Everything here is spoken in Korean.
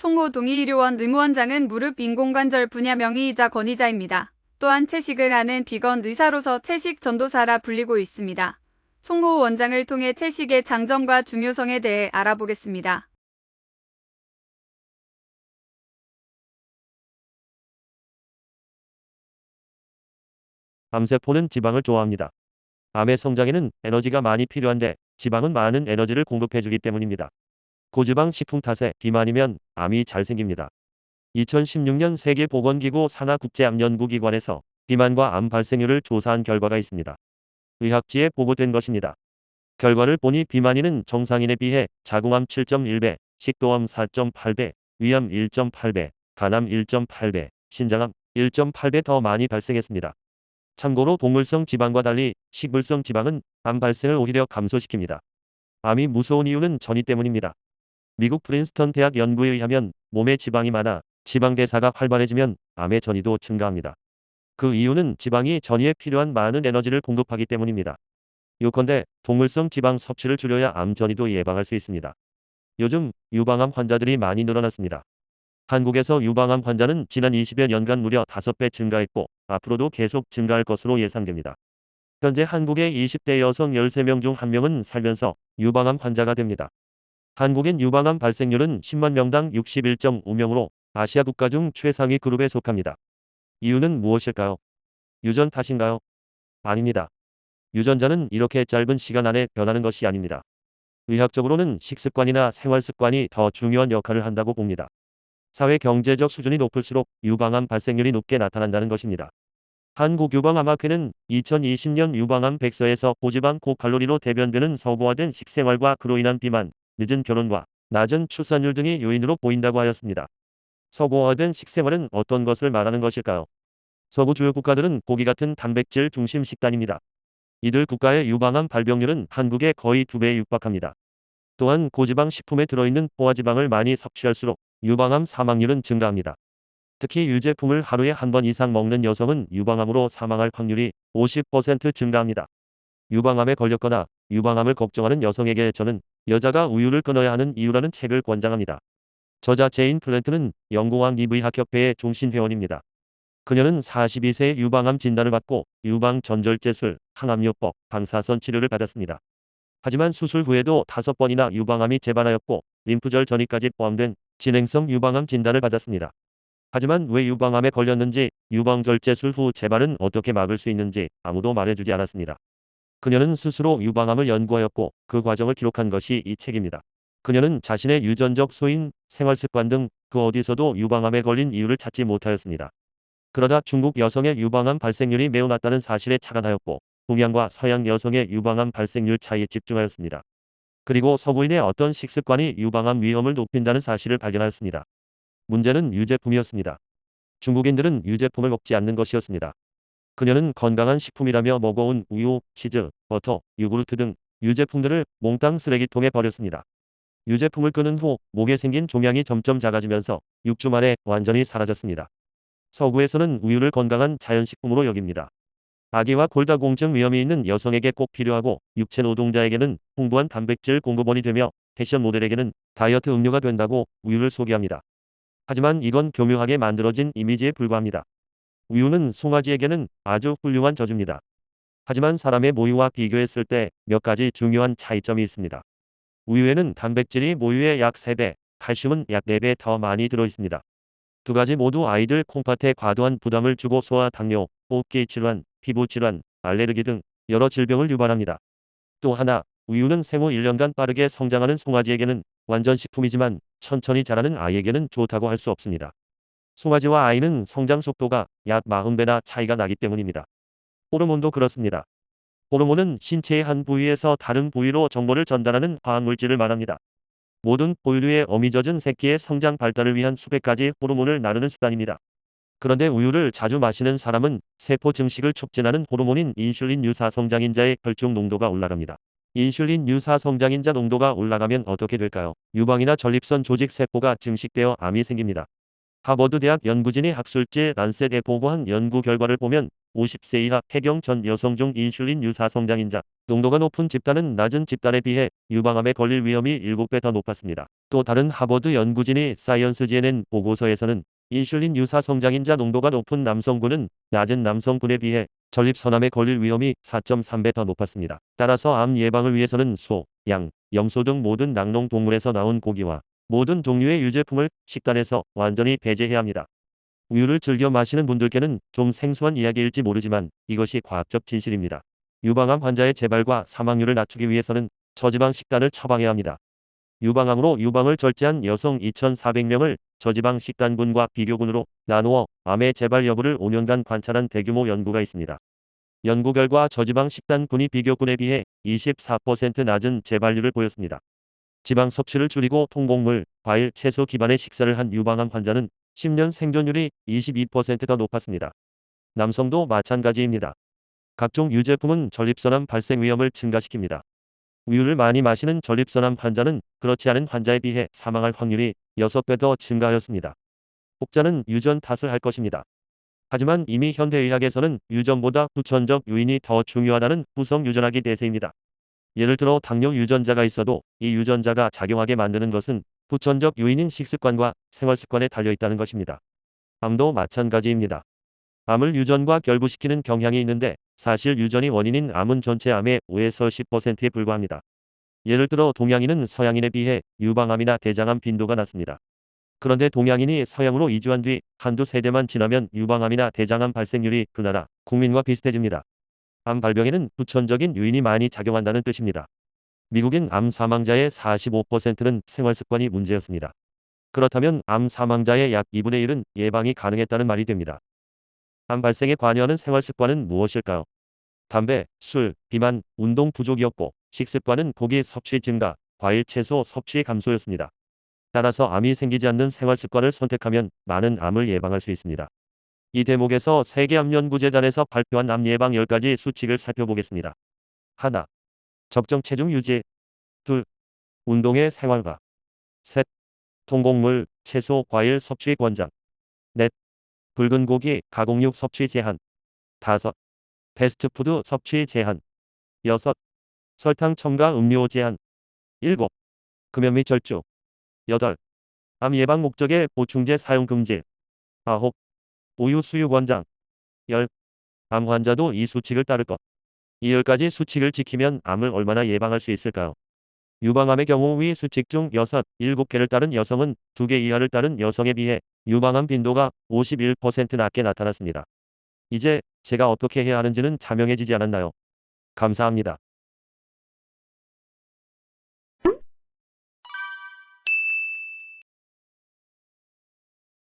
송호 동의의료원 의무원장은 무릎 인공관절 분야 명의이자 권위자입니다. 또한 채식을 하는 비건 의사로서 채식 전도사라 불리고 있습니다. 송호 원장을 통해 채식의 장점과 중요성에 대해 알아보겠습니다. 암세포는 지방을 좋아합니다. 암의 성장에는 에너지가 많이 필요한데 지방은 많은 에너지를 공급해주기 때문입니다. 고지방 식품 탓에 비만이면 암이 잘 생깁니다. 2016년 세계보건기구 산하국제암연구기관에서 비만과 암 발생률을 조사한 결과가 있습니다. 의학지에 보고된 것입니다. 결과를 보니 비만인은 정상인에 비해 자궁암 7.1배, 식도암 4.8배, 위암 1.8배, 간암 1.8배, 신장암 1.8배 더 많이 발생했습니다. 참고로 동물성 지방과 달리 식물성 지방은 암 발생을 오히려 감소시킵니다. 암이 무서운 이유는 전이 때문입니다. 미국 프린스턴 대학 연구에 의하면 몸에 지방이 많아 지방 대사가 활발해지면 암의 전이도 증가합니다. 그 이유는 지방이 전이에 필요한 많은 에너지를 공급하기 때문입니다. 요컨대 동물성 지방 섭취를 줄여야 암 전이도 예방할 수 있습니다. 요즘 유방암 환자들이 많이 늘어났습니다. 한국에서 유방암 환자는 지난 20여 년간 무려 5배 증가했고 앞으로도 계속 증가할 것으로 예상됩니다. 현재 한국의 20대 여성 13명 중 1명은 살면서 유방암 환자가 됩니다. 한국인 유방암 발생률은 10만 명당 61.5명으로 아시아 국가 중 최상위 그룹에 속합니다. 이유는 무엇일까요? 유전 탓인가요? 아닙니다. 유전자는 이렇게 짧은 시간 안에 변하는 것이 아닙니다. 의학적으로는 식습관이나 생활습관이 더 중요한 역할을 한다고 봅니다. 사회 경제적 수준이 높을수록 유방암 발생률이 높게 나타난다는 것입니다. 한국유방암학회는 2020년 유방암 백서에서 고지방 고칼로리로 대변되는 서구화된 식생활과 그로 인한 비만, 늦은 결혼과 낮은 출산율 등이 요인으로 보인다고 하였습니다. 서구화된 식생활은 어떤 것을 말하는 것일까요? 서구 주요 국가들은 고기 같은 단백질 중심 식단입니다. 이들 국가의 유방암 발병률은 한국의 거의 2배에 육박합니다. 또한 고지방 식품에 들어있는 포화지방을 많이 섭취할수록 유방암 사망률은 증가합니다. 특히 유제품을 하루에 한 번 이상 먹는 여성은 유방암으로 사망할 확률이 50% 증가합니다. 유방암에 걸렸거나 유방암을 걱정하는 여성에게 저는 여자가 우유를 끊어야 하는 이유라는 책을 권장합니다. 저자 제인 플랜트는 영국왕 EV학협회의 종신회원입니다. 그녀는 42세에 유방암 진단을 받고 유방 전절제술, 항암요법, 방사선 치료를 받았습니다. 하지만 수술 후에도 5번이나 유방암이 재발하였고 림프절 전이까지 포함된 진행성 유방암 진단을 받았습니다. 하지만 왜 유방암에 걸렸는지, 유방절제술 후 재발은 어떻게 막을 수 있는지 아무도 말해주지 않았습니다. 그녀는 스스로 유방암을 연구하였고 그 과정을 기록한 것이 이 책입니다. 그녀는 자신의 유전적 소인, 생활습관 등 그 어디서도 유방암에 걸린 이유를 찾지 못하였습니다. 그러다 중국 여성의 유방암 발생률이 매우 낮다는 사실에 착안하였고 동양과 서양 여성의 유방암 발생률 차이에 집중하였습니다. 그리고 서구인의 어떤 식습관이 유방암 위험을 높인다는 사실을 발견하였습니다. 문제는 유제품이었습니다. 중국인들은 유제품을 먹지 않는 것이었습니다. 그녀는 건강한 식품이라며 먹어온 우유, 치즈, 버터, 요구르트 등 유제품들을 몽땅 쓰레기통에 버렸습니다. 유제품을 끊은 후 목에 생긴 종양이 점점 작아지면서 6주 만에 완전히 사라졌습니다. 서구에서는 우유를 건강한 자연식품으로 여깁니다. 아기와 골다공증 위험이 있는 여성에게 꼭 필요하고 육체 노동자에게는 풍부한 단백질 공급원이 되며 패션 모델에게는 다이어트 음료가 된다고 우유를 소개합니다. 하지만 이건 교묘하게 만들어진 이미지에 불과합니다. 우유는 송아지에게는 아주 훌륭한 저주입니다. 하지만 사람의 모유와 비교했을 때 몇 가지 중요한 차이점이 있습니다. 우유에는 단백질이 모유의 약 3배, 칼슘은 약 4배 더 많이 들어있습니다. 두 가지 모두 아이들 콩팥에 과도한 부담을 주고 소아 당뇨, 호흡기 질환, 피부 질환, 알레르기 등 여러 질병을 유발합니다. 또 하나, 우유는 생후 1년간 빠르게 성장하는 송아지에게는 완전 식품이지만 천천히 자라는 아이에게는 좋다고 할 수 없습니다. 송아지와 아이는 성장 속도가 약 40배나 차이가 나기 때문입니다. 호르몬도 그렇습니다. 호르몬은 신체의 한 부위에서 다른 부위로 정보를 전달하는 화학물질을 말합니다. 모든 포유류의 어미 젖은 새끼의 성장 발달을 위한 수백 가지 호르몬을 나누는 수단입니다. 그런데 우유를 자주 마시는 사람은 세포 증식을 촉진하는 호르몬인 인슐린 유사 성장인자의 혈중 농도가 올라갑니다. 인슐린 유사 성장인자 농도가 올라가면 어떻게 될까요? 유방이나 전립선 조직 세포가 증식되어 암이 생깁니다. 하버드 대학 연구진이 학술지 란셋에 보고한 연구 결과를 보면 50세 이하 폐경 전 여성 중 인슐린 유사 성장인자 농도가 높은 집단은 낮은 집단에 비해 유방암에 걸릴 위험이 7배 더 높았습니다. 또 다른 하버드 연구진이 사이언스지에 낸 보고서에서는 인슐린 유사 성장인자 농도가 높은 남성군은 낮은 남성군에 비해 전립선암에 걸릴 위험이 4.3배 더 높았습니다. 따라서 암 예방을 위해서는 소, 양, 염소 등 모든 낙농 동물에서 나온 고기와 모든 종류의 유제품을 식단에서 완전히 배제해야 합니다. 우유를 즐겨 마시는 분들께는 좀 생소한 이야기일지 모르지만 이것이 과학적 진실입니다. 유방암 환자의 재발과 사망률을 낮추기 위해서는 저지방 식단을 처방해야 합니다. 유방암으로 유방을 절제한 여성 2,400명을 저지방 식단군과 비교군으로 나누어 암의 재발 여부를 5년간 관찰한 대규모 연구가 있습니다. 연구 결과 저지방 식단군이 비교군에 비해 24% 낮은 재발률을 보였습니다. 지방 섭취를 줄이고 통곡물, 과일, 채소 기반의 식사를 한 유방암 환자는 10년 생존율이 22% 더 높았습니다. 남성도 마찬가지입니다. 각종 유제품은 전립선암 발생 위험을 증가시킵니다. 우유를 많이 마시는 전립선암 환자는 그렇지 않은 환자에 비해 사망할 확률이 6배 더 증가하였습니다. 혹자는 유전 탓을 할 것입니다. 하지만 이미 현대의학에서는 유전보다 후천적 요인이 더 중요하다는 후성 유전학이 대세입니다. 예를 들어 당뇨 유전자가 있어도 이 유전자가 작용하게 만드는 것은 후천적 요인인 식습관과 생활습관에 달려있다는 것입니다. 암도 마찬가지입니다. 암을 유전과 결부시키는 경향이 있는데 사실 유전이 원인인 암은 전체 암의 5에서 10%에 불과합니다. 예를 들어 동양인은 서양인에 비해 유방암이나 대장암 빈도가 낮습니다. 그런데 동양인이 서양으로 이주한 뒤 한두 세대만 지나면 유방암이나 대장암 발생률이 그 나라 국민과 비슷해집니다. 암 발병에는 후천적인 요인이 많이 작용한다는 뜻입니다. 미국인 암 사망자의 45%는 생활습관이 문제였습니다. 그렇다면 암 사망자의 약 2분의 1은 예방이 가능했다는 말이 됩니다. 암 발생에 관여하는 생활습관은 무엇일까요? 담배, 술, 비만, 운동 부족이었고 식습관은 고기 섭취 증가, 과일, 채소 섭취 감소였습니다. 따라서 암이 생기지 않는 생활습관을 선택하면 많은 암을 예방할 수 있습니다. 이 대목에서 세계암연구재단에서 발표한 암 예방 10가지 수칙을 살펴보겠습니다. 1. 적정 체중 유지. 2. 운동의 생활화. 3. 통곡물, 채소, 과일 섭취 권장. 4. 붉은 고기, 가공육 섭취 제한. 5. 패스트푸드 섭취 제한. 6. 설탕 첨가 음료 제한. 7. 금연 및 절주. 8. 암 예방 목적의 보충제 사용 금지. 9. 우유 수유 권장. 10. 암 환자도 이 수칙을 따를 것. 이 10가지 수칙을 지키면 암을 얼마나 예방할 수 있을까요? 유방암의 경우 위 수칙 중 6, 7개를 따른 여성은 2개 이하를 따른 여성에 비해 유방암 빈도가 51% 낮게 나타났습니다. 이제 제가 어떻게 해야 하는지는 자명해지지 않았나요? 감사합니다.